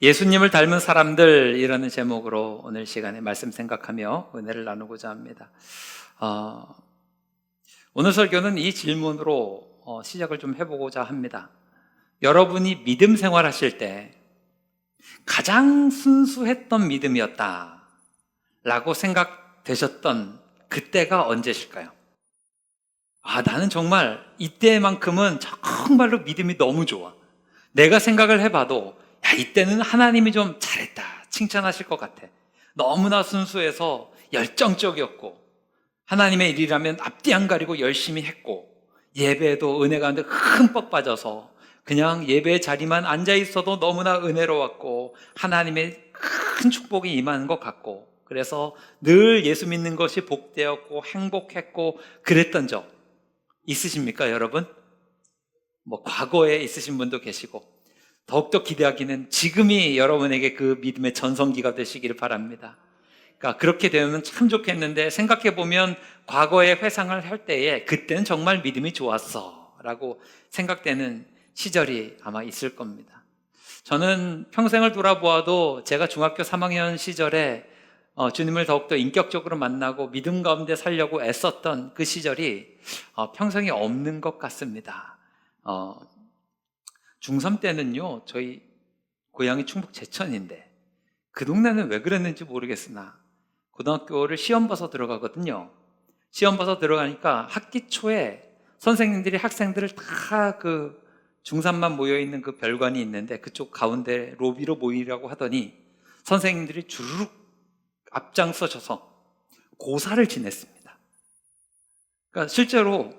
예수님을 닮은 사람들이라는 제목으로 오늘 시간에 말씀 생각하며 은혜를 나누고자 합니다. 오늘 설교는 이 질문으로 시작을 좀 해보고자 합니다. 여러분이 믿음 생활하실 때 가장 순수했던 믿음이었다 라고 생각되셨던 그때가 언제실까요? 나는 정말 이때만큼은 정말로 믿음이 너무 좋아. 내가 생각을 해봐도 이때는 하나님이 좀 잘했다 칭찬하실 것 같아. 너무나 순수해서 열정적이었고 하나님의 일이라면 앞뒤 안 가리고 열심히 했고 예배에도 은혜 가운데 흠뻑 빠져서 그냥 예배 자리만 앉아 있어도 너무나 은혜로웠고 하나님의 큰 축복이 임하는 것 같고, 그래서 늘 예수 믿는 것이 복되었고 행복했고 그랬던 적 있으십니까, 여러분? 과거에 있으신 분도 계시고, 더욱더 기대하기는 지금이 여러분에게 그 믿음의 전성기가 되시기를 바랍니다. 그러니까 그렇게 되면 참 좋겠는데, 생각해보면 과거에 회상을 할 때에 그때는 정말 믿음이 좋았어 라고 생각되는 시절이 아마 있을 겁니다. 저는 평생을 돌아보아도 제가 중학교 3학년 시절에 주님을 더욱더 인격적으로 만나고 믿음 가운데 살려고 애썼던 그 시절이 평생에 없는 것 같습니다. 중3 때는요, 저희 고향이 충북 제천인데 그 동네는 왜 그랬는지 모르겠으나 고등학교를 시험 봐서 들어가거든요. 시험 봐서 들어가니까 학기 초에 선생님들이 학생들을 다 그 중3만 모여있는 그 별관이 있는데 그쪽 가운데 로비로 모이라고 하더니 선생님들이 주르륵 앞장서셔서 고사를 지냈습니다. 그러니까 실제로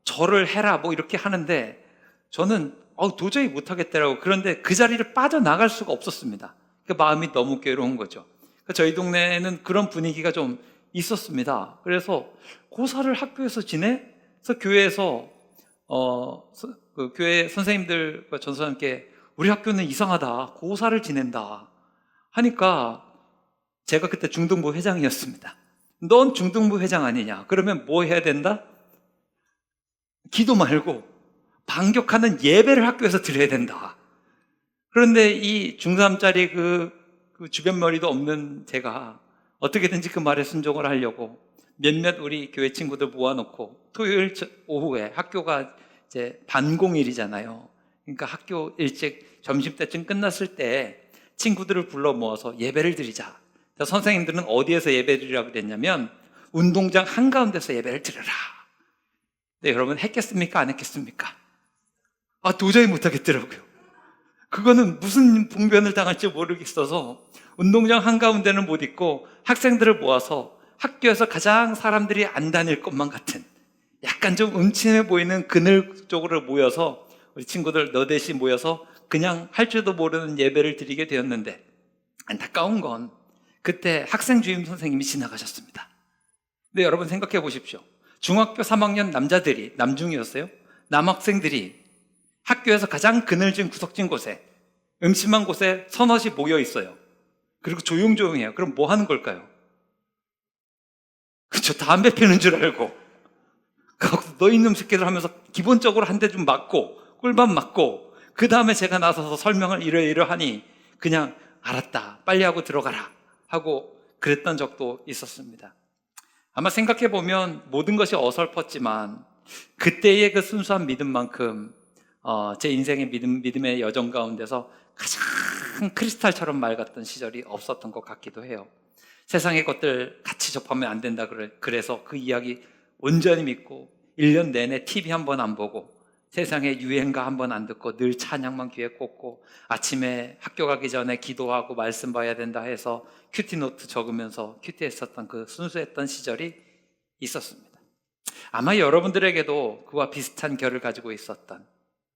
절을 해라 이렇게 하는데 저는 도저히 못하겠더라고. 그런데 그 자리를 빠져나갈 수가 없었습니다. 그 마음이 너무 괴로운 거죠. 저희 동네에는 그런 분위기가 좀 있었습니다. 그래서 고사를 학교에서 지내? 그래서 교회에서 그 교회 선생님들과 전사님께 우리 학교는 이상하다, 고사를 지낸다 하니까 제가 그때 중등부 회장이었습니다. 넌 중등부 회장 아니냐? 그러면 뭐 해야 된다? 기도 말고 반격하는 예배를 학교에서 드려야 된다. 그런데 이 중3짜리 그 주변 머리도 없는 제가 어떻게든지 그 말에 순종을 하려고 몇몇 우리 교회 친구들 모아놓고 토요일 오후에 학교가 이제 반공일이잖아요. 그러니까 학교 일찍 점심때쯤 끝났을 때 친구들을 불러 모아서 예배를 드리자. 선생님들은 어디에서 예배 드리라고 그랬냐면 운동장 한가운데서 예배를 드려라. 네, 여러분 했겠습니까? 안 했겠습니까? 도저히 못하겠더라고요. 그거는 무슨 봉변을 당할지 모르겠어서 운동장 한가운데는 못 있고 학생들을 모아서 학교에서 가장 사람들이 안 다닐 것만 같은 약간 좀 음침해 보이는 그늘 쪽으로 모여서 우리 친구들 너댓이 모여서 그냥 할 줄도 모르는 예배를 드리게 되었는데, 안타까운 건 그때 학생 주임 선생님이 지나가셨습니다. 근데 여러분 생각해 보십시오. 중학교 3학년 남자들이, 남중이었어요? 남학생들이 학교에서 가장 그늘진 구석진 곳에, 음침한 곳에 서너시 모여 있어요. 그리고 조용조용해요. 그럼 뭐 하는 걸까요? 그쵸, 담배 피는 줄 알고 너 이놈 새끼들 하면서 기본적으로 한 대 좀 맞고 꿀밤 맞고, 그 다음에 제가 나서서 설명을 이러이러하니 그냥 알았다, 빨리 하고 들어가라 하고 그랬던 적도 있었습니다. 아마 생각해보면 모든 것이 어설펐지만 그때의 그 순수한 믿음만큼 제 인생의 믿음의 여정 가운데서 가장 크리스탈처럼 맑았던 시절이 없었던 것 같기도 해요. 세상의 것들 같이 접하면 안 된다 그래서 그 이야기 온전히 믿고 1년 내내 TV 한 번 안 보고 세상의 유행가 한 번 안 듣고 늘 찬양만 귀에 꽂고 아침에 학교 가기 전에 기도하고 말씀 봐야 된다 해서 큐티노트 적으면서 큐티했었던 그 순수했던 시절이 있었습니다. 아마 여러분들에게도 그와 비슷한 결을 가지고 있었던,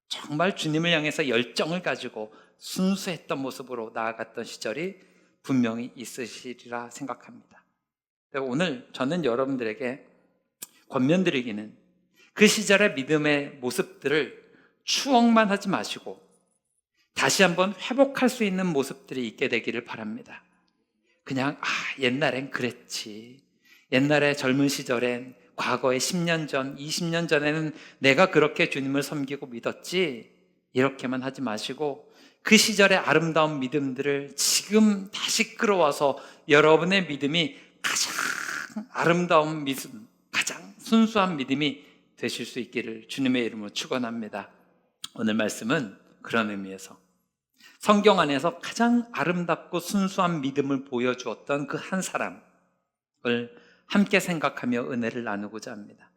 정말 주님을 향해서 열정을 가지고 순수했던 모습으로 나아갔던 시절이 분명히 있으시리라 생각합니다. 오늘 저는 여러분들에게 권면드리기는 그 시절의 믿음의 모습들을 추억만 하지 마시고 다시 한번 회복할 수 있는 모습들이 있게 되기를 바랍니다. 그냥 옛날엔 그랬지, 옛날에 젊은 시절엔, 과거에 10년 전, 20년 전에는 내가 그렇게 주님을 섬기고 믿었지, 이렇게만 하지 마시고 그 시절의 아름다운 믿음들을 지금 다시 끌어와서 여러분의 믿음이 가장 아름다운 믿음, 가장 순수한 믿음이 되실 수 있기를 주님의 이름으로 축원합니다. 오늘 말씀은 그런 의미에서 성경 안에서 가장 아름답고 순수한 믿음을 보여주었던 그 한 사람을 함께 생각하며 은혜를 나누고자 합니다.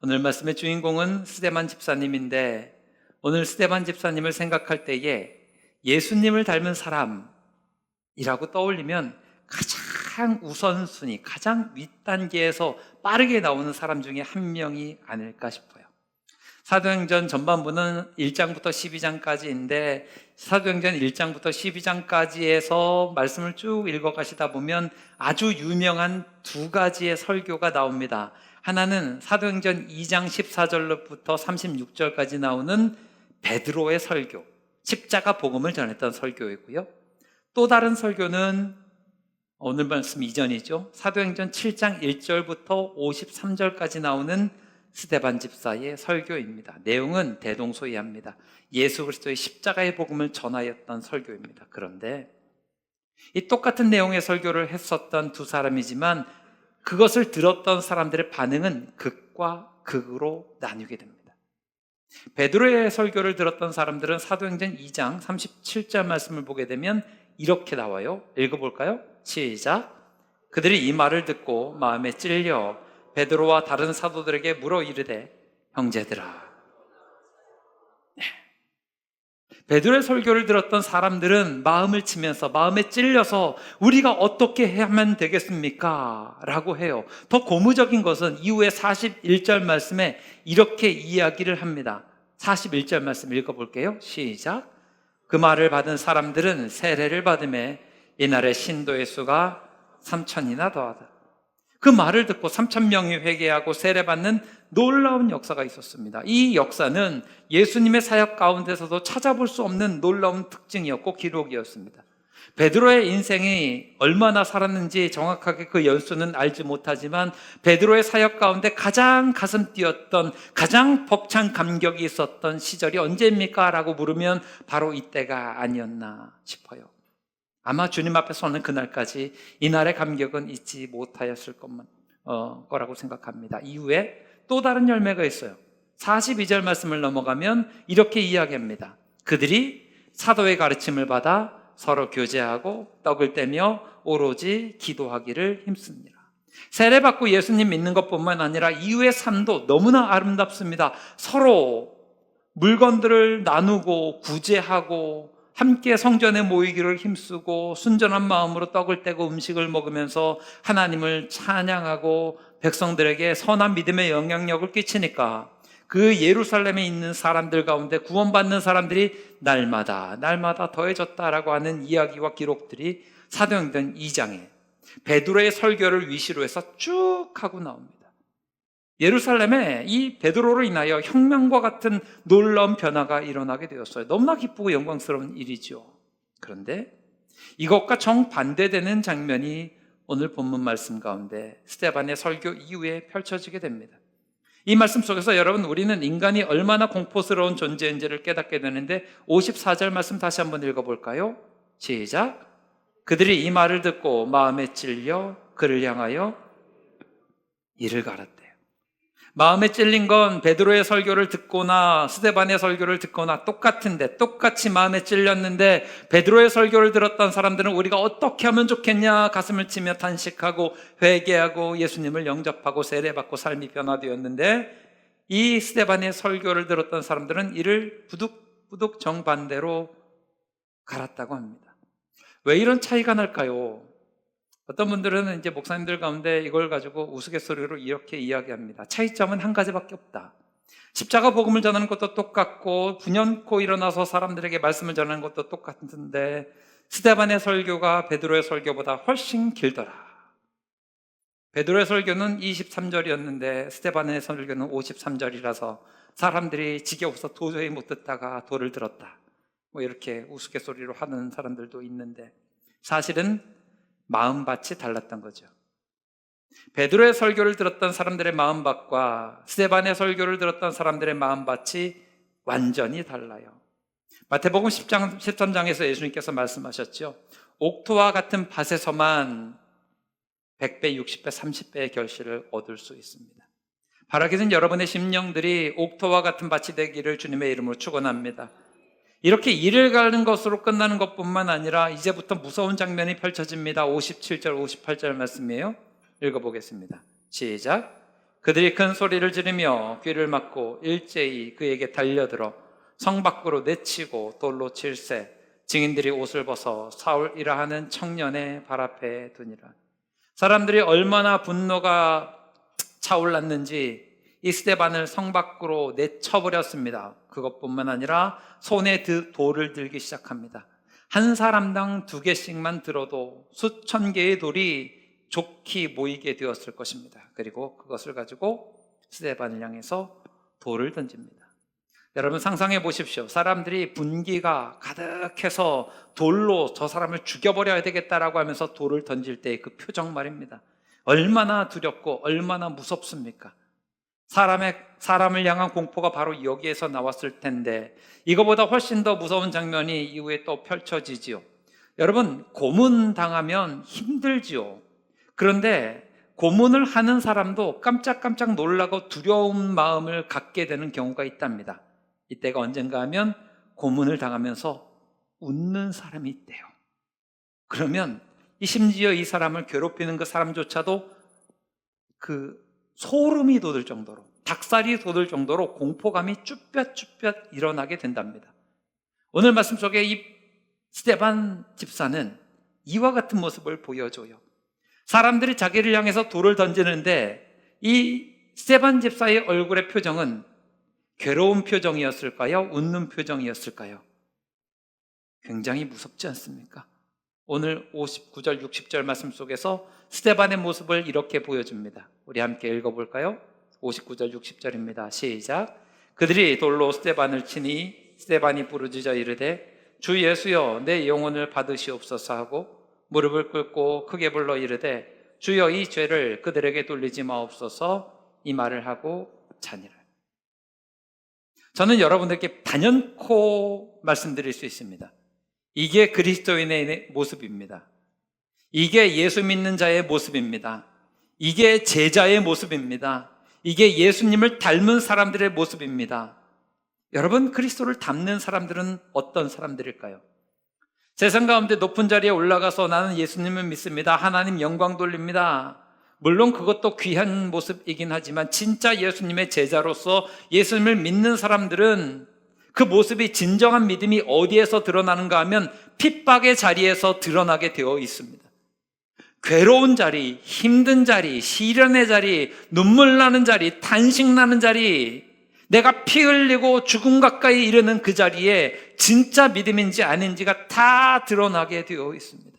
오늘 말씀의 주인공은 스데반 집사님인데, 오늘 스데반 집사님을 생각할 때에 예수님을 닮은 사람이라고 떠올리면 가장 우선순위, 가장 윗단계에서 빠르게 나오는 사람 중에 한 명이 아닐까 싶어요. 사도행전 전반부는 1장부터 12장까지인데 사도행전 1장부터 12장까지에서 말씀을 쭉 읽어가시다 보면 아주 유명한 두 가지의 설교가 나옵니다. 하나는 사도행전 2장 14절부터 36절까지 나오는 베드로의 설교, 십자가 복음을 전했던 설교이고요. 또 다른 설교는 오늘 말씀 이전이죠. 사도행전 7장 1절부터 53절까지 나오는 스데반 집사의 설교입니다. 내용은 대동소이합니다. 예수 그리스도의 십자가의 복음을 전하였던 설교입니다. 그런데 이 똑같은 내용의 설교를 했었던 두 사람이지만 그것을 들었던 사람들의 반응은 극과 극으로 나뉘게 됩니다. 베드로의 설교를 들었던 사람들은 사도행전 2장 37절 말씀을 보게 되면 이렇게 나와요. 읽어볼까요? 시작. 그들이 이 말을 듣고 마음에 찔려 베드로와 다른 사도들에게 물어 이르되 형제들아. 베드로의 설교를 들었던 사람들은 마음을 치면서 마음에 찔려서 우리가 어떻게 하면 되겠습니까? 라고 해요. 더 고무적인 것은 이후에 41절 말씀에 이렇게 이야기를 합니다. 41절 말씀 읽어볼게요. 시작. 그 말을 받은 사람들은 세례를 받음에 이날의 신도의 수가 3,000이나 더하다. 그 말을 듣고 3,000명이 회개하고 세례받는 놀라운 역사가 있었습니다. 이 역사는 예수님의 사역 가운데서도 찾아볼 수 없는 놀라운 특징이었고 기록이었습니다. 베드로의 인생이 얼마나 살았는지 정확하게 그 연수는 알지 못하지만 베드로의 사역 가운데 가장 가슴 뛰었던, 가장 벅찬 감격이 있었던 시절이 언제입니까? 라고 물으면 바로 이때가 아니었나 싶어요. 아마 주님 앞에 서는 그날까지 이날의 감격은 잊지 못하였을 거라고 생각합니다. 이후에 또 다른 열매가 있어요. 42절 말씀을 넘어가면 이렇게 이야기합니다. 그들이 사도의 가르침을 받아 서로 교제하고 떡을 떼며 오로지 기도하기를 힘씁니다. 세례받고 예수님 믿는 것뿐만 아니라 이후의 삶도 너무나 아름답습니다. 서로 물건들을 나누고 구제하고 함께 성전에 모이기를 힘쓰고 순전한 마음으로 떡을 떼고 음식을 먹으면서 하나님을 찬양하고 백성들에게 선한 믿음의 영향력을 끼치니까 그 예루살렘에 있는 사람들 가운데 구원받는 사람들이 날마다 더해졌다라고 하는 이야기와 기록들이 사도행전 2장에 베드로의 설교를 위시로 해서 쭉 하고 나옵니다. 예루살렘에 이 베드로로 인하여 혁명과 같은 놀라운 변화가 일어나게 되었어요. 너무나 기쁘고 영광스러운 일이죠. 그런데 이것과 정반대되는 장면이 오늘 본문 말씀 가운데 스데반의 설교 이후에 펼쳐지게 됩니다. 이 말씀 속에서 여러분, 우리는 인간이 얼마나 공포스러운 존재인지를 깨닫게 되는데 54절 말씀 다시 한번 읽어볼까요? 시작. 그들이 이 말을 듣고 마음에 찔려 그를 향하여 이를 갈았대요. 마음에 찔린 건 베드로의 설교를 듣거나 스데반의 설교를 듣거나 똑같은데, 똑같이 마음에 찔렸는데 베드로의 설교를 들었던 사람들은 우리가 어떻게 하면 좋겠냐 가슴을 치며 탄식하고 회개하고 예수님을 영접하고 세례받고 삶이 변화되었는데, 이 스데반의 설교를 들었던 사람들은 이를 부득부득 정반대로 갈았다고 합니다. 왜 이런 차이가 날까요? 어떤 분들은 이제 목사님들 가운데 이걸 가지고 우스갯소리로 이렇게 이야기합니다. 차이점은 한 가지밖에 없다. 십자가 복음을 전하는 것도 똑같고 분연코 일어나서 사람들에게 말씀을 전하는 것도 똑같은데 스데반의 설교가 베드로의 설교보다 훨씬 길더라. 베드로의 설교는 23절이었는데 스데반의 설교는 53절이라서 사람들이 지겨워서 도저히 못 듣다가 도를 들었다. 뭐 이렇게 우스갯소리로 하는 사람들도 있는데 사실은 마음밭이 달랐던 거죠. 베드로의 설교를 들었던 사람들의 마음밭과 스데반의 설교를 들었던 사람들의 마음밭이 완전히 달라요. 마태복음 10장, 13장에서 예수님께서 말씀하셨죠. 옥토와 같은 밭에서만 100배, 60배, 30배의 결실을 얻을 수 있습니다. 바라기는 여러분의 심령들이 옥토와 같은 밭이 되기를 주님의 이름으로 축원합니다. 이렇게 일을 가는 것으로 끝나는 것뿐만 아니라 이제부터 무서운 장면이 펼쳐집니다. 57절, 58절 말씀이에요. 읽어보겠습니다. 시작. 그들이 큰 소리를 지르며 귀를 막고 일제히 그에게 달려들어 성 밖으로 내치고 돌로 칠세, 증인들이 옷을 벗어 사울이라 하는 청년의 발 앞에 두니라. 사람들이 얼마나 분노가 차올랐는지 이 스데반을 성 밖으로 내쳐버렸습니다. 그것뿐만 아니라 손에 돌을 들기 시작합니다. 한 사람당 2개씩만 들어도 수천 개의 돌이 좋게 모이게 되었을 것입니다. 그리고 그것을 가지고 스데반을 향해서 돌을 던집니다. 여러분 상상해 보십시오. 사람들이 분기가 가득해서 돌로 저 사람을 죽여버려야 되겠다라고 하면서 돌을 던질 때의 그 표정 말입니다. 얼마나 두렵고 얼마나 무섭습니까? 사람을 향한 공포가 바로 여기에서 나왔을 텐데 이거보다 훨씬 더 무서운 장면이 이후에 또 펼쳐지지요. 여러분, 고문당하면 힘들지요. 그런데 고문을 하는 사람도 깜짝깜짝 놀라고 두려운 마음을 갖게 되는 경우가 있답니다. 이때가 언젠가 하면 고문을 당하면서 웃는 사람이 있대요. 그러면 심지어 이 사람을 괴롭히는 그 사람조차도 그 소름이 돋을 정도로, 닭살이 돋을 정도로 공포감이 쭈뼛쭈뼛 일어나게 된답니다. 오늘 말씀 속에 이 스데반 집사는 이와 같은 모습을 보여줘요. 사람들이 자기를 향해서 돌을 던지는데 이 스데반 집사의 얼굴의 표정은 괴로운 표정이었을까요? 웃는 표정이었을까요? 굉장히 무섭지 않습니까? 오늘 59절, 60절 말씀 속에서 스데반의 모습을 이렇게 보여줍니다. 우리 함께 읽어볼까요? 59절, 60절입니다. 시작. 그들이 돌로 스데반을 치니 스데반이 부르짖어 이르되 주 예수여 내 영혼을 받으시옵소서 하고 무릎을 꿇고 크게 불러 이르되 주여 이 죄를 그들에게 돌리지 마옵소서 이 말을 하고 자니라. 저는 여러분들께 단연코 말씀드릴 수 있습니다. 이게 그리스도인의 모습입니다. 이게 예수 믿는 자의 모습입니다. 이게 제자의 모습입니다. 이게 예수님을 닮은 사람들의 모습입니다. 여러분, 그리스도를 닮는 사람들은 어떤 사람들일까요? 세상 가운데 높은 자리에 올라가서 나는 예수님을 믿습니다. 하나님 영광 돌립니다. 물론 그것도 귀한 모습이긴 하지만 진짜 예수님의 제자로서 예수님을 믿는 사람들은 그 모습이 진정한 믿음이 어디에서 드러나는가 하면 핍박의 자리에서 드러나게 되어 있습니다. 괴로운 자리, 힘든 자리, 시련의 자리, 눈물 나는 자리, 탄식 나는 자리, 내가 피 흘리고 죽음 가까이 이르는 그 자리에 진짜 믿음인지 아닌지가 다 드러나게 되어 있습니다.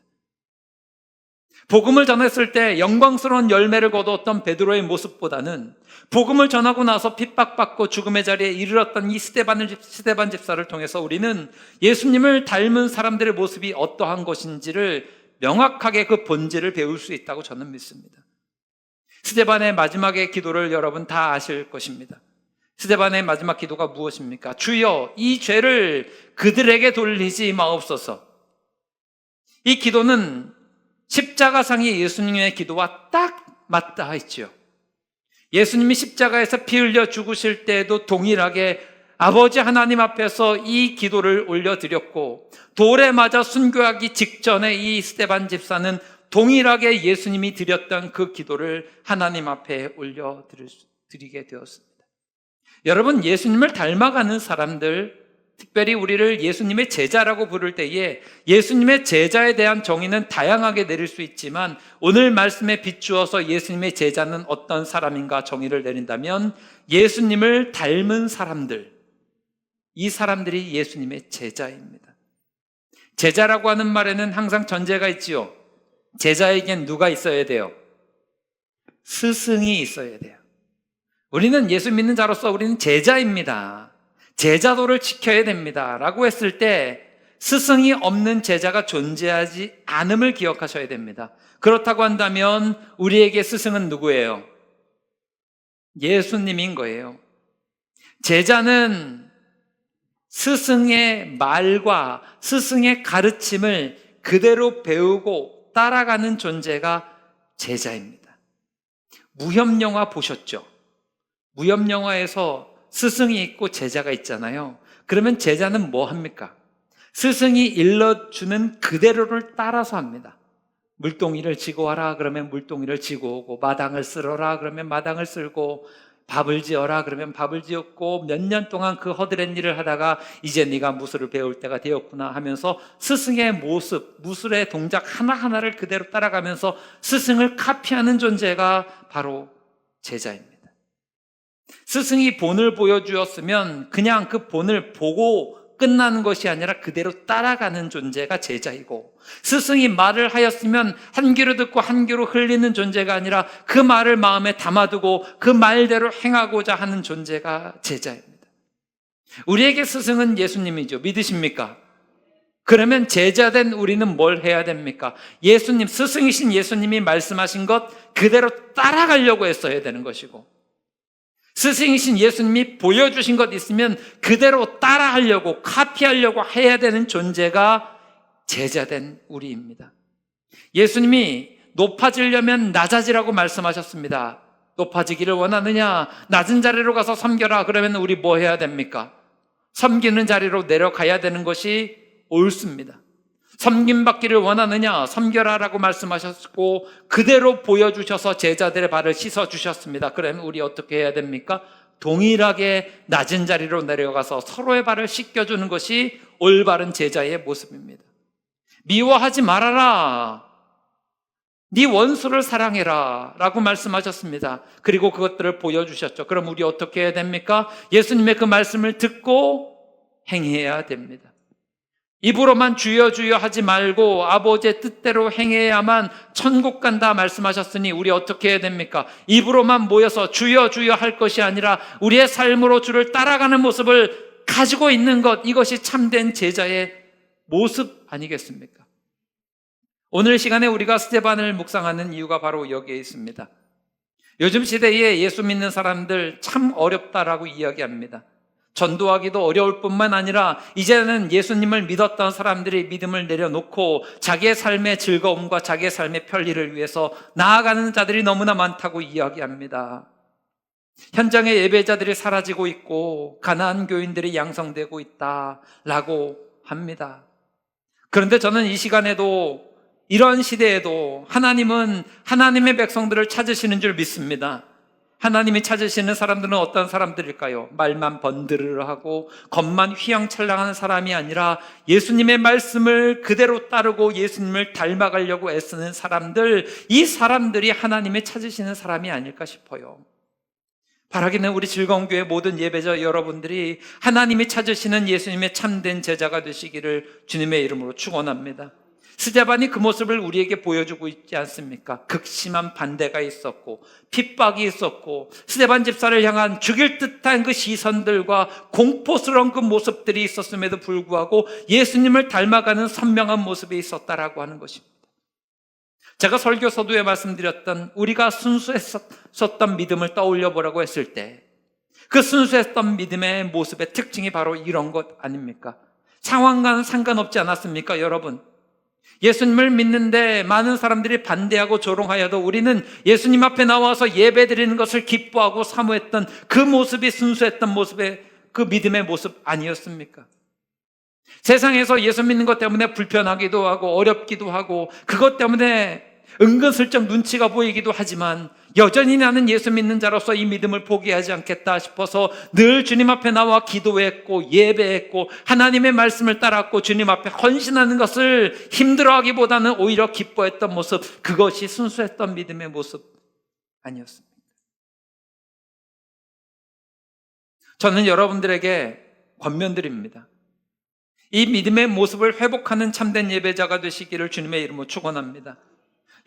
복음을 전했을 때 영광스러운 열매를 거두었던 베드로의 모습보다는 복음을 전하고 나서 핍박받고 죽음의 자리에 이르렀던 이 스데반 집사를 통해서 우리는 예수님을 닮은 사람들의 모습이 어떠한 것인지를 명확하게 그 본질을 배울 수 있다고 저는 믿습니다. 스데반의 마지막의 기도를 여러분 다 아실 것입니다. 스데반의 마지막 기도가 무엇입니까? 주여 이 죄를 그들에게 돌리지 마옵소서. 이 기도는 십자가상의 예수님의 기도와 딱 맞닿아 있지요. 예수님이 십자가에서 피 흘려 죽으실 때에도 동일하게 아버지 하나님 앞에서 이 기도를 올려드렸고 돌에 맞아 순교하기 직전에 이 스데반 집사는 동일하게 예수님이 드렸던 그 기도를 하나님 앞에 올려드리게 되었습니다. 여러분, 예수님을 닮아가는 사람들, 특별히 우리를 예수님의 제자라고 부를 때에 예수님의 제자에 대한 정의는 다양하게 내릴 수 있지만 오늘 말씀에 비추어서 예수님의 제자는 어떤 사람인가 정의를 내린다면 예수님을 닮은 사람들, 이 사람들이 예수님의 제자입니다. 제자라고 하는 말에는 항상 전제가 있지요. 제자에겐 누가 있어야 돼요? 스승이 있어야 돼요. 우리는 예수 믿는 자로서 우리는 제자입니다. 제자도를 지켜야 됩니다 라고 했을 때 스승이 없는 제자가 존재하지 않음을 기억하셔야 됩니다. 그렇다고 한다면 우리에게 스승은 누구예요? 예수님인 거예요. 제자는 스승의 말과 스승의 가르침을 그대로 배우고 따라가는 존재가 제자입니다. 무협영화 보셨죠? 무협영화에서 스승이 있고 제자가 있잖아요. 그러면 제자는 뭐 합니까? 스승이 일러주는 그대로를 따라서 합니다. 물동이를 지고 와라 그러면 물동이를 지고 오고, 마당을 쓸어라 그러면 마당을 쓸고, 밥을 지어라 그러면 밥을 지었고, 몇 년 동안 그 허드렛 일을 하다가 이제 네가 무술을 배울 때가 되었구나 하면서 스승의 모습, 무술의 동작 하나하나를 그대로 따라가면서 스승을 카피하는 존재가 바로 제자입니다. 스승이 본을 보여주었으면 그냥 그 본을 보고 끝나는 것이 아니라 그대로 따라가는 존재가 제자이고, 스승이 말을 하였으면 한 귀로 듣고 한 귀로 흘리는 존재가 아니라 그 말을 마음에 담아두고 그 말대로 행하고자 하는 존재가 제자입니다. 우리에게 스승은 예수님이죠. 믿으십니까? 그러면 제자된 우리는 뭘 해야 됩니까? 예수님, 스승이신 예수님이 말씀하신 것 그대로 따라가려고 했어야 되는 것이고, 스승이신 예수님이 보여주신 것 있으면 그대로 따라하려고, 카피하려고 해야 되는 존재가 제자된 우리입니다. 예수님이 높아지려면 낮아지라고 말씀하셨습니다. 높아지기를 원하느냐? 낮은 자리로 가서 섬겨라. 그러면 우리 뭐 해야 됩니까? 섬기는 자리로 내려가야 되는 것이 옳습니다. 섬김받기를 원하느냐? 섬겨라라고 말씀하셨고 그대로 보여주셔서 제자들의 발을 씻어주셨습니다. 그러면 우리 어떻게 해야 됩니까? 동일하게 낮은 자리로 내려가서 서로의 발을 씻겨주는 것이 올바른 제자의 모습입니다. 미워하지 말아라, 네 원수를 사랑해라 라고 말씀하셨습니다. 그리고 그것들을 보여주셨죠. 그럼 우리 어떻게 해야 됩니까? 예수님의 그 말씀을 듣고 행해야 됩니다. 입으로만 주여 주여 하지 말고 아버지의 뜻대로 행해야만 천국 간다 말씀하셨으니 우리 어떻게 해야 됩니까? 입으로만 모여서 주여 주여 할 것이 아니라 우리의 삶으로 주를 따라가는 모습을 가지고 있는 것, 이것이 참된 제자의 모습 아니겠습니까? 오늘 시간에 우리가 스데반을 묵상하는 이유가 바로 여기에 있습니다. 요즘 시대에 예수 믿는 사람들 참 어렵다라고 이야기합니다. 전도하기도 어려울 뿐만 아니라 이제는 예수님을 믿었던 사람들이 믿음을 내려놓고 자기의 삶의 즐거움과 자기의 삶의 편리를 위해서 나아가는 자들이 너무나 많다고 이야기합니다. 현장의 예배자들이 사라지고 있고 가나안 교인들이 양성되고 있다라고 합니다. 그런데 저는 이 시간에도, 이런 시대에도 하나님은 하나님의 백성들을 찾으시는 줄 믿습니다. 하나님이 찾으시는 사람들은 어떤 사람들일까요? 말만 번드르르하고 겉만 휘황찬란한 사람이 아니라 예수님의 말씀을 그대로 따르고 예수님을 닮아가려고 애쓰는 사람들, 이 사람들이 하나님이 찾으시는 사람이 아닐까 싶어요. 바라기는 우리 즐거운 교회 모든 예배자 여러분들이 하나님이 찾으시는 예수님의 참된 제자가 되시기를 주님의 이름으로 축원합니다. 스데반이 그 모습을 우리에게 보여주고 있지 않습니까? 극심한 반대가 있었고 핍박이 있었고 스데반 집사를 향한 죽일 듯한 그 시선들과 공포스러운 그 모습들이 있었음에도 불구하고 예수님을 닮아가는 선명한 모습이 있었다라고 하는 것입니다. 제가 설교 서두에 말씀드렸던 우리가 순수했었던 믿음을 떠올려 보라고 했을 때 그 순수했던 믿음의 모습의 특징이 바로 이런 것 아닙니까? 상황과는 상관없지 않았습니까, 여러분? 예수님을 믿는데 많은 사람들이 반대하고 조롱하여도 우리는 예수님 앞에 나와서 예배드리는 것을 기뻐하고 사모했던 그 모습이 순수했던 모습의 그 믿음의 모습 아니었습니까? 세상에서 예수 믿는 것 때문에 불편하기도 하고 어렵기도 하고 그것 때문에 은근슬쩍 눈치가 보이기도 하지만 여전히 나는 예수 믿는 자로서 이 믿음을 포기하지 않겠다 싶어서 늘 주님 앞에 나와 기도했고 예배했고 하나님의 말씀을 따랐고 주님 앞에 헌신하는 것을 힘들어하기보다는 오히려 기뻐했던 모습, 그것이 순수했던 믿음의 모습 아니었습니까? 저는 여러분들에게 권면드립니다. 이 믿음의 모습을 회복하는 참된 예배자가 되시기를 주님의 이름으로 축원합니다.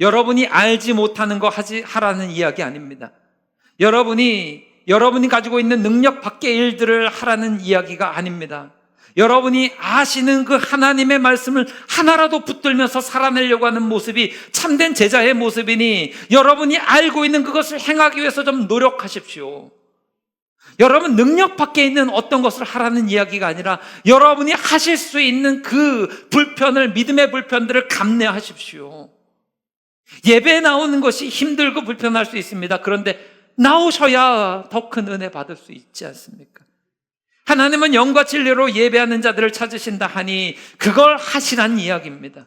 여러분이 알지 못하는 거 하라는 이야기 아닙니다. 여러분이 가지고 있는 능력 밖의 일들을 하라는 이야기가 아닙니다. 여러분이 아시는 그 하나님의 말씀을 하나라도 붙들면서 살아내려고 하는 모습이 참된 제자의 모습이니 여러분이 알고 있는 그것을 행하기 위해서 좀 노력하십시오. 여러분 능력 밖에 있는 어떤 것을 하라는 이야기가 아니라 여러분이 하실 수 있는 그 불편을, 믿음의 불편들을 감내하십시오. 예배에 나오는 것이 힘들고 불편할 수 있습니다. 그런데 나오셔야 더 큰 은혜 받을 수 있지 않습니까? 하나님은 영과 진리로 예배하는 자들을 찾으신다 하니 그걸 하시란 이야기입니다.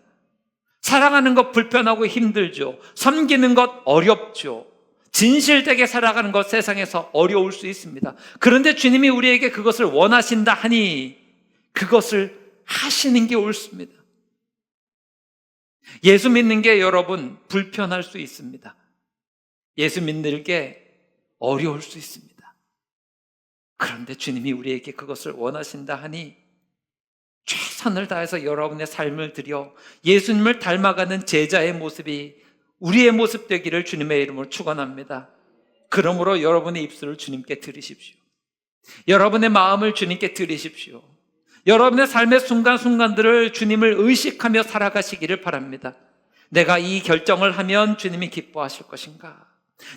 살아가는 것 불편하고 힘들죠. 섬기는 것 어렵죠. 진실되게 살아가는 것 세상에서 어려울 수 있습니다. 그런데 주님이 우리에게 그것을 원하신다 하니 그것을 하시는 게 옳습니다. 예수 믿는 게 여러분 불편할 수 있습니다. 예수 믿는 게 어려울 수 있습니다. 그런데 주님이 우리에게 그것을 원하신다 하니 최선을 다해서 여러분의 삶을 들여 예수님을 닮아가는 제자의 모습이 우리의 모습 되기를 주님의 이름으로 축원합니다. 그러므로 여러분의 입술을 주님께 드리십시오. 여러분의 마음을 주님께 드리십시오. 여러분의 삶의 순간순간들을 주님을 의식하며 살아가시기를 바랍니다. 내가 이 결정을 하면 주님이 기뻐하실 것인가?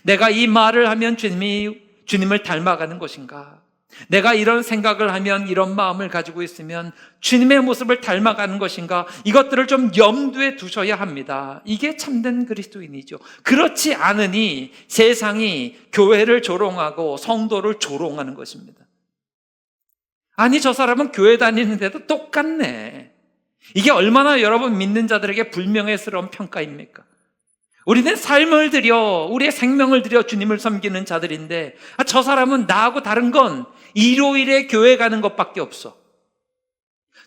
내가 이 말을 하면 주님을 닮아가는 것인가? 내가 이런 생각을 하면, 이런 마음을 가지고 있으면 주님의 모습을 닮아가는 것인가? 이것들을 좀 염두에 두셔야 합니다. 이게 참된 그리스도인이죠. 그렇지 않으니 세상이 교회를 조롱하고 성도를 조롱하는 것입니다. 아니, 저 사람은 교회 다니는데도 똑같네. 이게 얼마나 여러분 믿는 자들에게 불명예스러운 평가입니까? 우리는 삶을 들여, 우리의 생명을 들여 주님을 섬기는 자들인데, 저 사람은 나하고 다른 건 일요일에 교회 가는 것밖에 없어.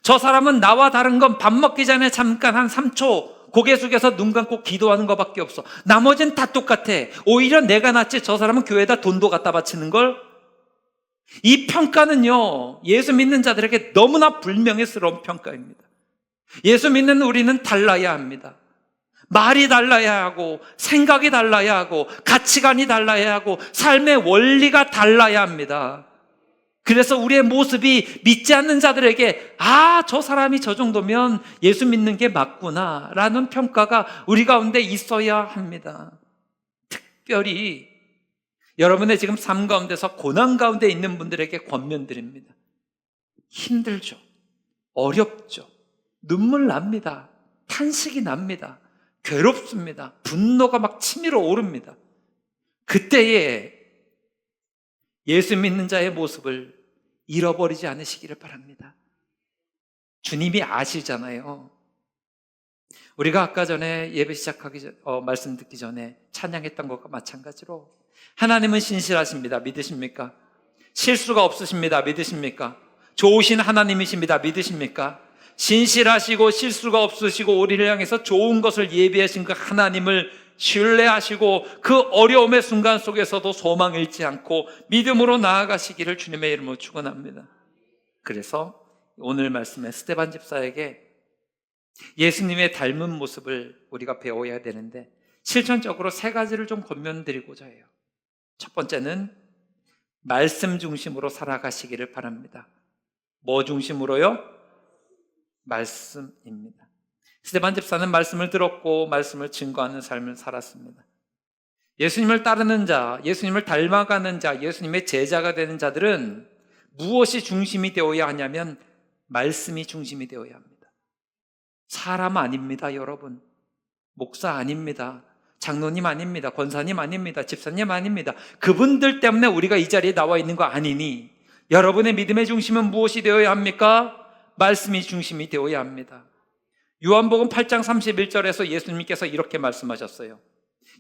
저 사람은 나와 다른 건 밥 먹기 전에 잠깐 한 3초 고개 숙여서 눈 감고 기도하는 것밖에 없어. 나머지는 다 똑같아. 오히려 내가 낫지. 저 사람은 교회에다 돈도 갖다 바치는 걸. 이 평가는요, 예수 믿는 자들에게 너무나 불명예스러운 평가입니다. 예수 믿는 우리는 달라야 합니다. 말이 달라야 하고, 생각이 달라야 하고, 가치관이 달라야 하고, 삶의 원리가 달라야 합니다. 그래서 우리의 모습이 믿지 않는 자들에게 저 사람이 저 정도면 예수 믿는 게 맞구나 라는 평가가 우리 가운데 있어야 합니다. 특별히 여러분의 지금 삶 가운데서 고난 가운데 있는 분들에게 권면드립니다. 힘들죠. 어렵죠. 눈물 납니다. 탄식이 납니다. 괴롭습니다. 분노가 막 치밀어 오릅니다. 그때에 예수 믿는 자의 모습을 잃어버리지 않으시기를 바랍니다. 주님이 아시잖아요. 우리가 아까 전에 예배 시작하기 전, 말씀 듣기 전에 찬양했던 것과 마찬가지로 하나님은 신실하십니다. 믿으십니까? 실수가 없으십니다. 믿으십니까? 좋으신 하나님이십니다. 믿으십니까? 신실하시고 실수가 없으시고 우리를 향해서 좋은 것을 예비하신 그 하나님을 신뢰하시고 그 어려움의 순간 속에서도 소망 잃지 않고 믿음으로 나아가시기를 주님의 이름으로 축원합니다. 그래서 오늘 말씀에 스데반 집사에게 예수님의 닮은 모습을 우리가 배워야 되는데 실천적으로 3가지를 좀 권면드리고자 해요. 첫 번째는 말씀 중심으로 살아가시기를 바랍니다. 뭐 중심으로요? 말씀입니다. 스데반 집사는 말씀을 들었고 말씀을 증거하는 삶을 살았습니다. 예수님을 따르는 자, 예수님을 닮아가는 자, 예수님의 제자가 되는 자들은 무엇이 중심이 되어야 하냐면 말씀이 중심이 되어야 합니다. 사람 아닙니다, 여러분. 목사 아닙니다. 장로님 아닙니다. 권사님 아닙니다. 집사님 아닙니다. 그분들 때문에 우리가 이 자리에 나와 있는 거 아니니 여러분의 믿음의 중심은 무엇이 되어야 합니까? 말씀이 중심이 되어야 합니다. 요한복음 8장 31절에서 예수님께서 이렇게 말씀하셨어요.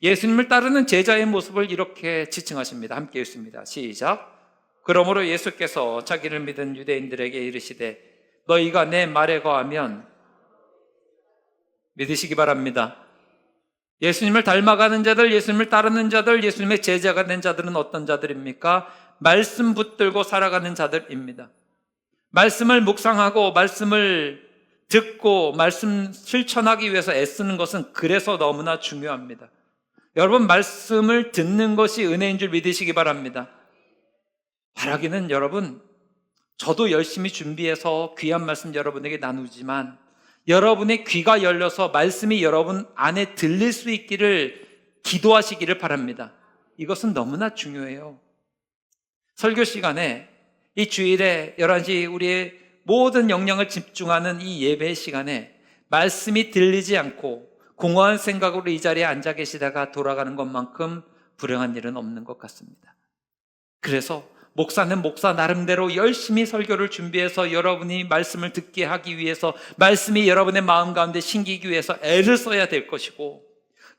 예수님을 따르는 제자의 모습을 이렇게 지칭하십니다. 함께 읽습니다. 시작. 그러므로 예수께서 자기를 믿은 유대인들에게 이르시되 너희가 내 말에 거하면 믿으시기 바랍니다. 예수님을 닮아가는 자들, 예수님을 따르는 자들, 예수님의 제자가 된 자들은 어떤 자들입니까? 말씀 붙들고 살아가는 자들입니다. 말씀을 묵상하고 말씀을 듣고 말씀 실천하기 위해서 애쓰는 것은 그래서 너무나 중요합니다. 여러분, 말씀을 듣는 것이 은혜인 줄 믿으시기 바랍니다. 바라기는 여러분, 저도 열심히 준비해서 귀한 말씀 여러분에게 나누지만 여러분의 귀가 열려서 말씀이 여러분 안에 들릴 수 있기를 기도하시기를 바랍니다. 이것은 너무나 중요해요. 설교 시간에 이 주일에 11시 우리의 모든 역량을 집중하는 이 예배 시간에 말씀이 들리지 않고 공허한 생각으로 이 자리에 앉아 계시다가 돌아가는 것만큼 불행한 일은 없는 것 같습니다. 그래서 목사는 목사 나름대로 열심히 설교를 준비해서 여러분이 말씀을 듣게 하기 위해서, 말씀이 여러분의 마음 가운데 심기기 위해서 애를 써야 될 것이고,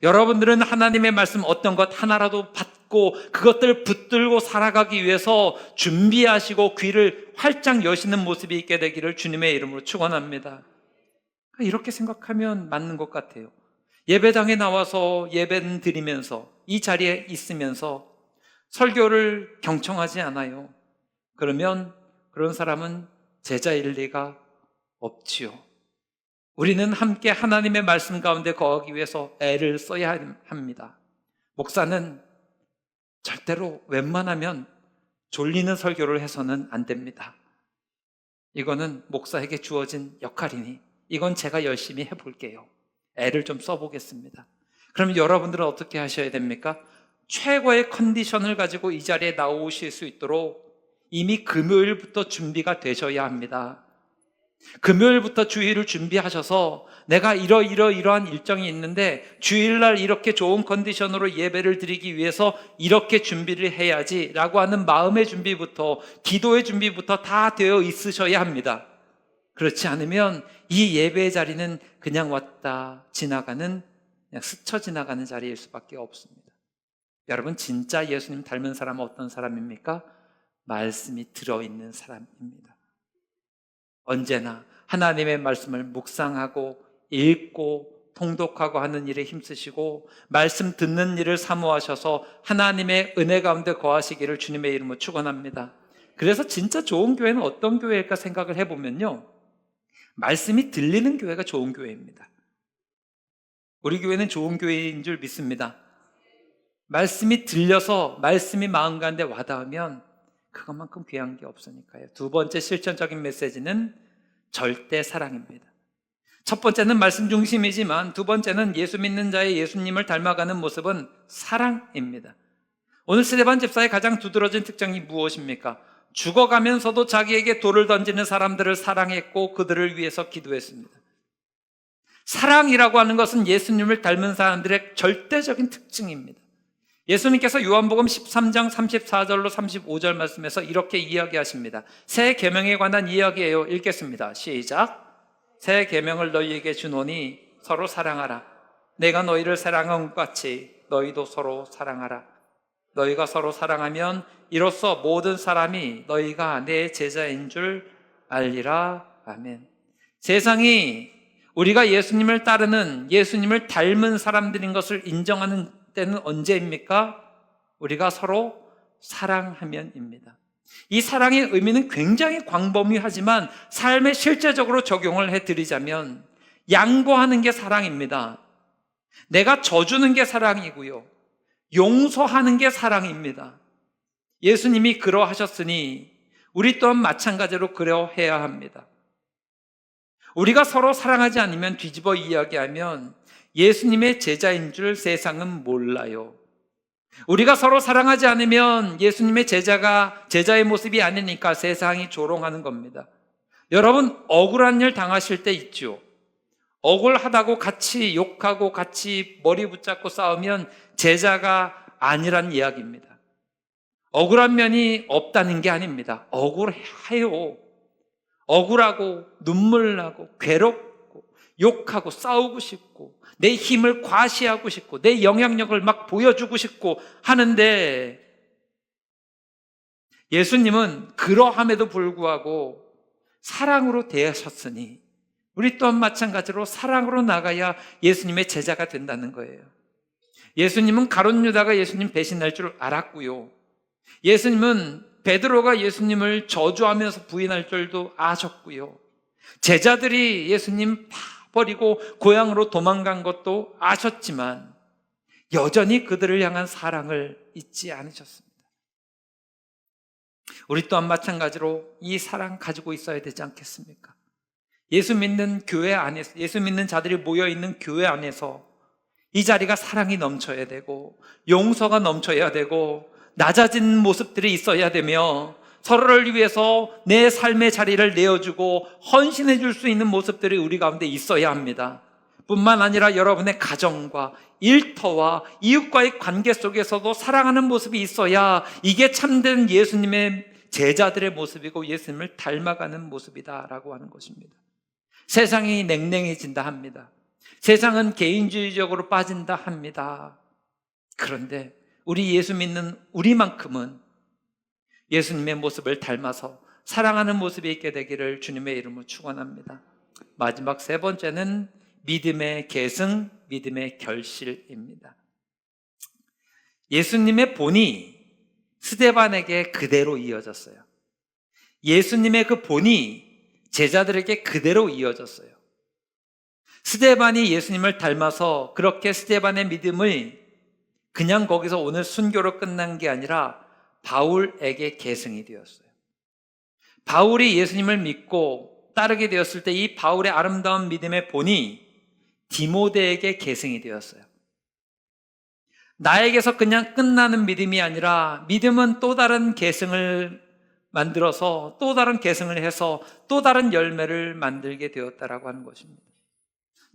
여러분들은 하나님의 말씀 어떤 것 하나라도 받고 그것들을 붙들고 살아가기 위해서 준비하시고 귀를 활짝 여시는 모습이 있게 되기를 주님의 이름으로 축원합니다. 이렇게 생각하면 맞는 것 같아요. 예배당에 나와서 예배는 드리면서 이 자리에 있으면서 설교를 경청하지 않아요. 그러면 그런 사람은 제자일 리가 없지요. 우리는 함께 하나님의 말씀 가운데 거하기 위해서 애를 써야 합니다. 목사는 절대로 웬만하면 졸리는 설교를 해서는 안 됩니다. 이거는 목사에게 주어진 역할이니 이건 제가 열심히 해볼게요. 애를 좀 써보겠습니다. 그럼 여러분들은 어떻게 하셔야 됩니까? 최고의 컨디션을 가지고 이 자리에 나오실 수 있도록 이미 금요일부터 준비가 되셔야 합니다. 금요일부터 주일을 준비하셔서 내가 이러한 일정이 있는데 주일날 이렇게 좋은 컨디션으로 예배를 드리기 위해서 이렇게 준비를 해야지 라고 하는 마음의 준비부터, 기도의 준비부터 다 되어 있으셔야 합니다. 그렇지 않으면 이 예배의 자리는 그냥 왔다 지나가는, 그냥 스쳐 지나가는 자리일 수밖에 없습니다. 여러분, 진짜 예수님 닮은 사람은 어떤 사람입니까? 말씀이 들어있는 사람입니다. 언제나 하나님의 말씀을 묵상하고 읽고 통독하고 하는 일에 힘쓰시고 말씀 듣는 일을 사모하셔서 하나님의 은혜 가운데 거하시기를 주님의 이름으로 축원합니다. 그래서 진짜 좋은 교회는 어떤 교회일까 생각을 해보면요, 말씀이 들리는 교회가 좋은 교회입니다. 우리 교회는 좋은 교회인 줄 믿습니다. 말씀이 들려서 말씀이 마음 가운데 와닿으면 그것만큼 귀한 게 없으니까요. 두 번째 실천적인 메시지는 절대 사랑입니다. 첫 번째는 말씀 중심이지만 두 번째는 예수 믿는 자의 예수님을 닮아가는 모습은 사랑입니다. 오늘 스데반 집사의 가장 두드러진 특징이 무엇입니까? 죽어가면서도 자기에게 돌을 던지는 사람들을 사랑했고 그들을 위해서 기도했습니다. 사랑이라고 하는 것은 예수님을 닮은 사람들의 절대적인 특징입니다. 예수님께서 요한복음 13장 34절로 35절 말씀에서 이렇게 이야기하십니다. 새 계명에 관한 이야기예요. 읽겠습니다. 시작. 새 계명을 너희에게 주노니 서로 사랑하라. 내가 너희를 사랑한 것 같이 너희도 서로 사랑하라. 너희가 서로 사랑하면 이로써 모든 사람이 너희가 내 제자인 줄 알리라. 아멘. 세상이 우리가 예수님을 따르는, 예수님을 닮은 사람들인 것을 인정하는 때는 언제입니까? 우리가 서로 사랑하면입니다. 이 사랑의 의미는 굉장히 광범위하지만 삶에 실제적으로 적용을 해드리자면 양보하는 게 사랑입니다. 내가 져주는 게 사랑이고요, 용서하는 게 사랑입니다. 예수님이 그러하셨으니 우리 또한 마찬가지로 그러해야 합니다. 우리가 서로 사랑하지 않으면, 뒤집어 이야기하면 예수님의 제자인 줄 세상은 몰라요. 우리가 서로 사랑하지 않으면 예수님의 제자의 모습이 아니니까 세상이 조롱하는 겁니다. 여러분, 억울한 일 당하실 때 있죠. 억울하다고 같이 욕하고 같이 머리 붙잡고 싸우면 제자가 아니란 이야기입니다. 억울한 면이 없다는 게 아닙니다. 억울해요. 억울하고 눈물 나고 괴롭고 욕하고 싸우고 싶고 내 힘을 과시하고 싶고 내 영향력을 막 보여주고 싶고 하는데, 예수님은 그러함에도 불구하고 사랑으로 대하셨으니 우리 또한 마찬가지로 사랑으로 나가야 예수님의 제자가 된다는 거예요. 예수님은 가룟 유다가 예수님 배신할 줄 알았고요, 예수님은 베드로가 예수님을 저주하면서 부인할 줄도 아셨고요, 제자들이 예수님 다 버리고 고향으로 도망간 것도 아셨지만 여전히 그들을 향한 사랑을 잊지 않으셨습니다. 우리 또한 마찬가지로 이 사랑 가지고 있어야 되지 않겠습니까? 예수 믿는 교회 안에서, 예수 믿는 자들이 모여있는 교회 안에서 이 자리가 사랑이 넘쳐야 되고 용서가 넘쳐야 되고 낮아진 모습들이 있어야 되며 서로를 위해서 내 삶의 자리를 내어주고 헌신해 줄 수 있는 모습들이 우리 가운데 있어야 합니다. 뿐만 아니라 여러분의 가정과 일터와 이웃과의 관계 속에서도 사랑하는 모습이 있어야 이게 참된 예수님의 제자들의 모습이고 예수님을 닮아가는 모습이다라고 하는 것입니다. 세상이 냉랭해진다 합니다. 세상은 개인주의적으로 빠진다 합니다. 그런데 우리 예수 믿는 우리만큼은 예수님의 모습을 닮아서 사랑하는 모습이 있게 되기를 주님의 이름으로 축원합니다. 마지막 세 번째는 믿음의 계승, 믿음의 결실입니다. 예수님의 본이 스데반에게 그대로 이어졌어요. 예수님의 그 본이 제자들에게 그대로 이어졌어요. 스데반이 예수님을 닮아서 그렇게 스데반의 믿음을 그냥 거기서 오늘 순교로 끝난 게 아니라 바울에게 계승이 되었어요. 바울이 예수님을 믿고 따르게 되었을 때 이 바울의 아름다운 믿음의 본이 디모데에게 계승이 되었어요. 나에게서 그냥 끝나는 믿음이 아니라 믿음은 또 다른 계승을 만들어서 또 다른 계승을 해서 또 다른 열매를 만들게 되었다라고 하는 것입니다.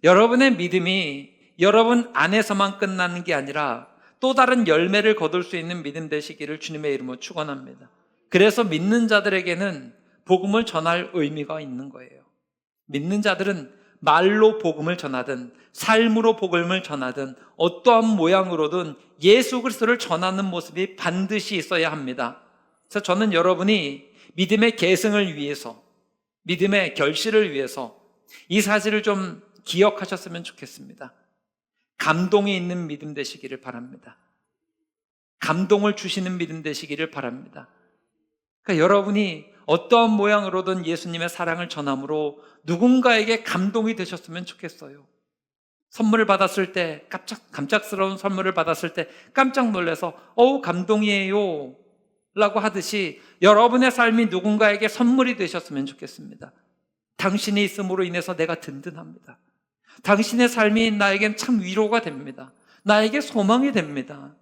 여러분의 믿음이 여러분 안에서만 끝나는 게 아니라 또 다른 열매를 거둘 수 있는 믿음 되시기를 주님의 이름으로 축원합니다. 그래서 믿는 자들에게는 복음을 전할 의미가 있는 거예요. 믿는 자들은 말로 복음을 전하든 삶으로 복음을 전하든 어떠한 모양으로든 예수 그리스도를 전하는 모습이 반드시 있어야 합니다. 그래서 저는 여러분이 믿음의 계승을 위해서, 믿음의 결실을 위해서 이 사실을 좀 기억하셨으면 좋겠습니다. 감동이 있는 믿음 되시기를 바랍니다. 감동을 주시는 믿음 되시기를 바랍니다. 그러니까 여러분이 어떠한 모양으로든 예수님의 사랑을 전함으로 누군가에게 감동이 되셨으면 좋겠어요. 선물을 받았을 때 갑작스러운 선물을 받았을 때 깜짝 놀라서 감동이에요 라고 하듯이 여러분의 삶이 누군가에게 선물이 되셨으면 좋겠습니다. 당신이 있음으로 인해서 내가 든든합니다. 당신의 삶이 나에겐 참 위로가 됩니다. 나에게 소망이 됩니다.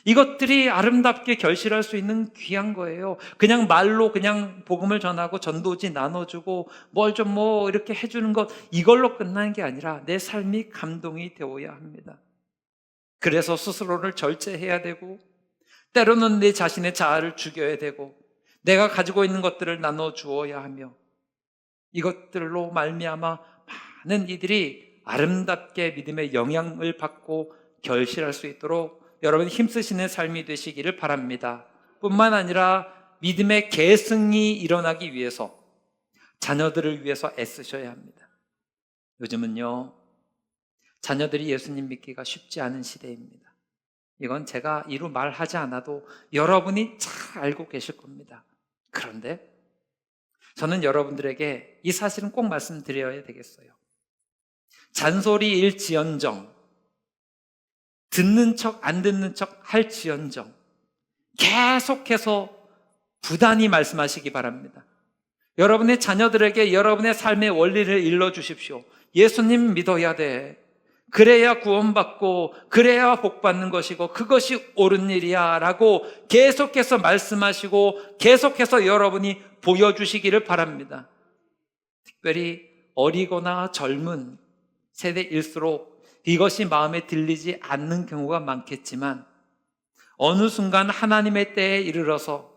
이것들이 아름답게 결실할 수 있는 귀한 거예요. 그냥 말로 그냥 복음을 전하고 전도지 나눠주고 뭘 좀 이렇게 해주는 것, 이걸로 끝나는 게 아니라 내 삶이 감동이 되어야 합니다. 그래서 스스로를 절제해야 되고 때로는 내 자신의 자아를 죽여야 되고 내가 가지고 있는 것들을 나눠주어야 하며 이것들로 말미암아 많은 이들이 아름답게 믿음의 영향을 받고 결실할 수 있도록 여러분 힘쓰시는 삶이 되시기를 바랍니다. 뿐만 아니라 믿음의 계승이 일어나기 위해서 자녀들을 위해서 애쓰셔야 합니다. 요즘은요, 자녀들이 예수님 믿기가 쉽지 않은 시대입니다. 이건 제가 이루 말하지 않아도 여러분이 잘 알고 계실 겁니다. 그런데 저는 여러분들에게 이 사실은 꼭 말씀드려야 되겠어요. 잔소리일지언정, 듣는 척 안 듣는 척 할지언정 계속해서 부단히 말씀하시기 바랍니다. 여러분의 자녀들에게 여러분의 삶의 원리를 일러주십시오. 예수님 믿어야 돼. 그래야 구원받고 그래야 복받는 것이고 그것이 옳은 일이야 라고 계속해서 말씀하시고 계속해서 여러분이 보여주시기를 바랍니다. 특별히 어리거나 젊은 세대일수록 이것이 마음에 들리지 않는 경우가 많겠지만 어느 순간 하나님의 때에 이르러서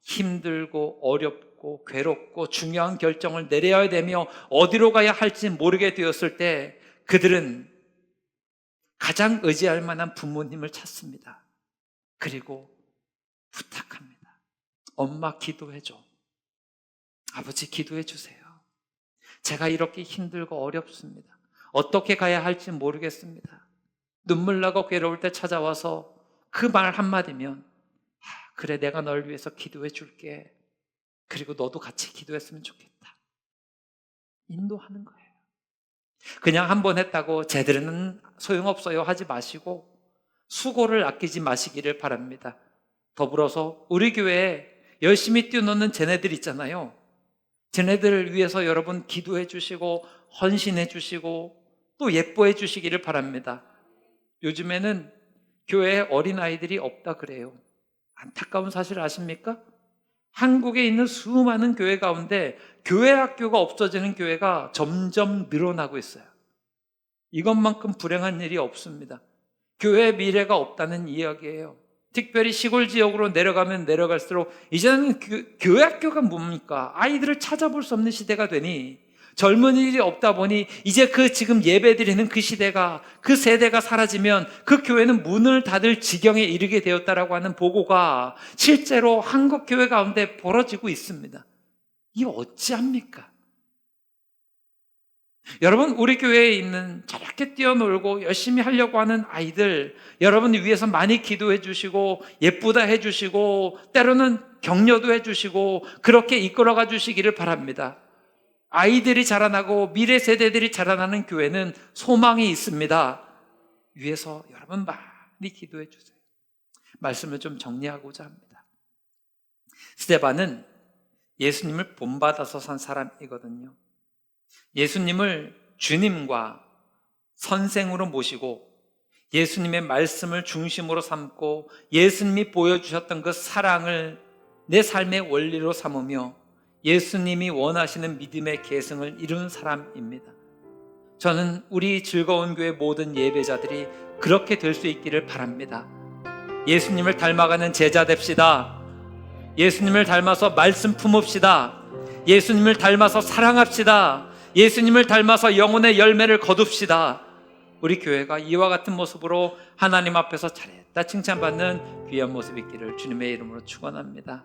힘들고 어렵고 괴롭고 중요한 결정을 내려야 되며 어디로 가야 할지 모르게 되었을 때 그들은 가장 의지할 만한 부모님을 찾습니다. 그리고 부탁합니다. 엄마 기도해줘. 아버지 기도해 주세요. 제가 이렇게 힘들고 어렵습니다. 어떻게 가야 할지 모르겠습니다. 눈물 나고 괴로울 때 찾아와서 그 말 한마디면 그래 내가 널 위해서 기도해 줄게. 그리고 너도 같이 기도했으면 좋겠다. 인도하는 거예요. 그냥 한 번 했다고 쟤들은 소용없어요 하지 마시고 수고를 아끼지 마시기를 바랍니다. 더불어서 우리 교회에 열심히 뛰어노는 쟤네들 있잖아요. 쟤네들을 위해서 여러분 기도해 주시고 헌신해 주시고 또 예뻐해 주시기를 바랍니다. 요즘에는 교회에 어린아이들이 없다 그래요. 안타까운 사실 아십니까? 한국에 있는 수많은 교회 가운데 교회 학교가 없어지는 교회가 점점 늘어나고 있어요. 이것만큼 불행한 일이 없습니다. 교회의 미래가 없다는 이야기예요. 특별히 시골 지역으로 내려가면 내려갈수록 이제는 교회 학교가 뭡니까? 아이들을 찾아볼 수 없는 시대가 되니 젊은이들이 없다 보니 이제 지금 예배드리는 그 시대가, 그 세대가 사라지면 그 교회는 문을 닫을 지경에 이르게 되었다라고 하는 보고가 실제로 한국 교회 가운데 벌어지고 있습니다. 이게 어찌합니까? 여러분, 우리 교회에 있는 저렇게 뛰어놀고 열심히 하려고 하는 아이들, 여러분 위해서 많이 기도해 주시고 예쁘다 해 주시고 때로는 격려도 해 주시고 그렇게 이끌어가 주시기를 바랍니다. 아이들이 자라나고 미래 세대들이 자라나는 교회는 소망이 있습니다. 위해서 여러분 많이 기도해 주세요. 말씀을 좀 정리하고자 합니다. 스데반은 예수님을 본받아서 산 사람이거든요. 예수님을 주님과 선생으로 모시고 예수님의 말씀을 중심으로 삼고 예수님이 보여주셨던 그 사랑을 내 삶의 원리로 삼으며 예수님이 원하시는 믿음의 계승을 이룬 사람입니다. 저는 우리 즐거운 교회 모든 예배자들이 그렇게 될 수 있기를 바랍니다. 예수님을 닮아가는 제자 됩시다. 예수님을 닮아서 말씀 품읍시다. 예수님을 닮아서 사랑합시다. 예수님을 닮아서 영혼의 열매를 거둡시다. 우리 교회가 이와 같은 모습으로 하나님 앞에서 잘했다 칭찬받는 귀한 모습 있기를 주님의 이름으로 축원합니다.